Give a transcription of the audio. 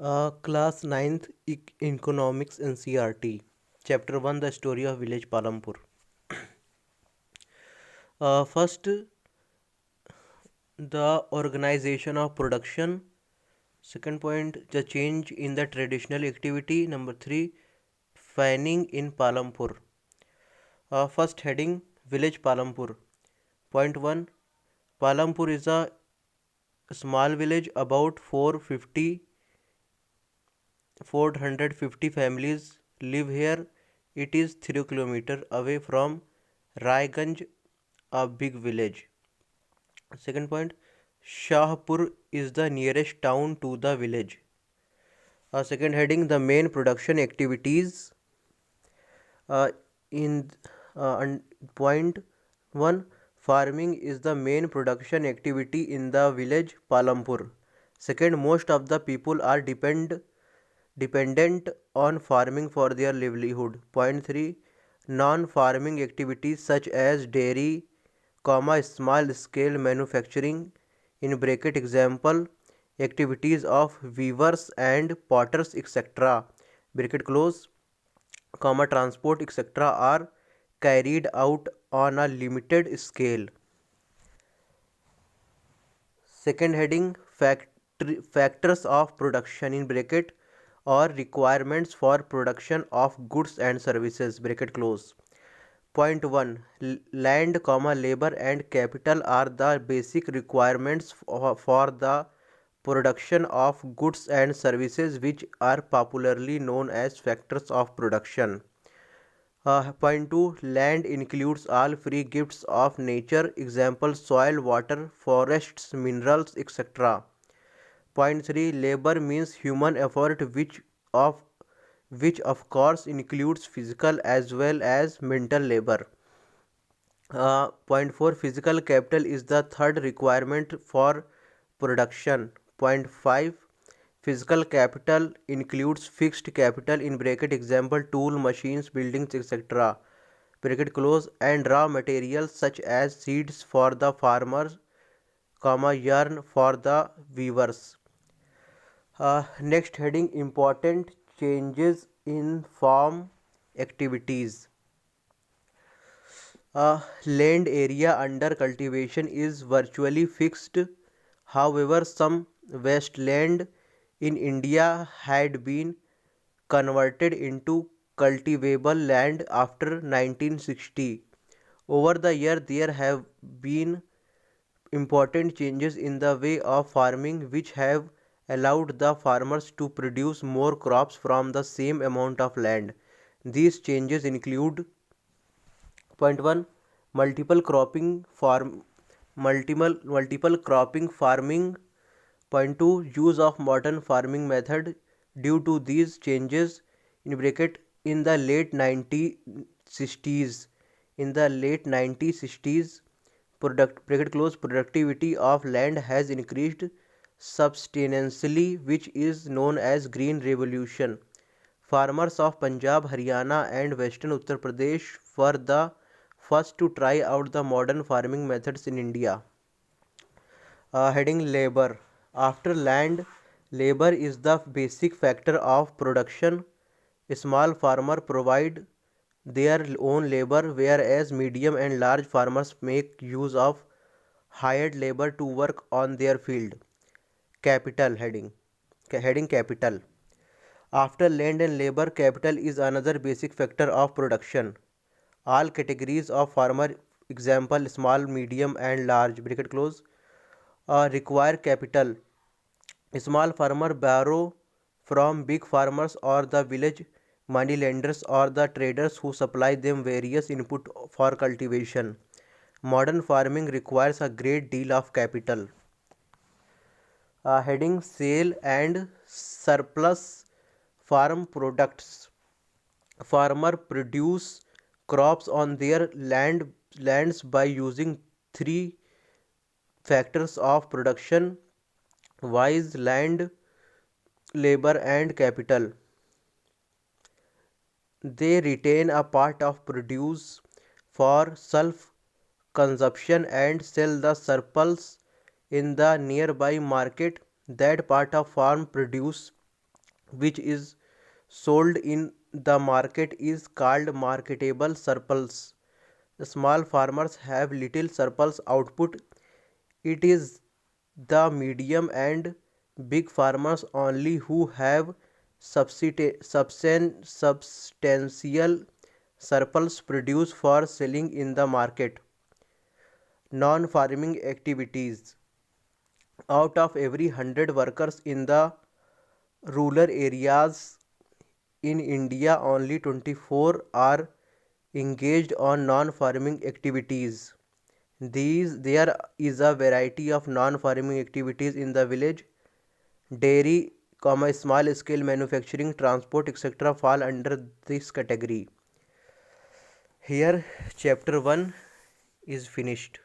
Class ninth Economics NCRT. Chapter 1, The Story of Village Palampur. First, the organization of production. Second point, the change in the traditional activity. Number 3, fanning in Palampur. First heading, Village Palampur. Point 1, Palampur is a small village about 450 families live here. It is 3 kilometers away from Raiganj, a big village. Second point, Shahpur is the nearest town to the village. Second heading, the main production activities. In point 1, farming is the main production activity in the village Palampur. Second, most of the people are dependent on farming for their livelihood. Point 3, non-farming activities such as dairy, small scale manufacturing, in bracket example activities of weavers and potters etc. bracket close, transport etc. are carried out on a limited scale. Second heading, factors of production in bracket or requirements for production of goods and services bracket close. Point 1, land, labor and capital are the basic requirements for the production of goods and services, which are popularly known as factors of production. Point 2, land includes all free gifts of nature, example soil, water, forests, minerals, etc. Point 3, labor means human effort which of course includes physical as well as mental labor. Point 4, physical capital is the third requirement for production. Point 5, physical capital includes fixed capital in bracket example tool, machines, buildings etc. bracket close, and raw materials such as seeds for the farmers, yarn for the weavers. Next heading, important changes in farm activities. Land area under cultivation is virtually fixed. However, some wasteland in India had been converted into cultivable land after 1960. Over the year, there have been important changes in the way of farming which have allowed the farmers to produce more crops from the same amount of land. These changes include: point 1, multiple cropping farming. Point 2, use of modern farming method. Due to these changes, in bracket in the late 1960s bracket close, productivity of land has increased substantially, which is known as green revolution. Farmers of Punjab, Haryana and western Uttar Pradesh were the first to try out the modern farming methods in India. Heading, labor. After land, labor is the basic factor of production. Small farmers provide their own labor, whereas medium and large farmers make use of hired labor to work on their field. Capital heading. Heading, capital. After land and labor, capital is another basic factor of production. All categories of farmer, example small, medium and large bracket close, require capital. Small farmers borrow from big farmers or the village moneylenders or the traders who supply them various input for cultivation. Modern farming requires a great deal of capital. Heading, sale and surplus farm products. Farmer produce crops on their lands by using three factors of production: wise, land, labor and capital. They retain a part of produce for self consumption and sell the surplus in the nearby market. That part of farm produce which is sold in the market is called marketable surplus. The small farmers have little surplus output. It is the medium and big farmers only who have substantial surplus produce for selling in the market. Non-farming activities. Out of every 100 workers in the rural areas in India, only 24 are engaged on non-farming activities. There is a variety of non-farming activities in the village. Dairy, small scale manufacturing, transport, etc. fall under this category. Here chapter 1 is finished.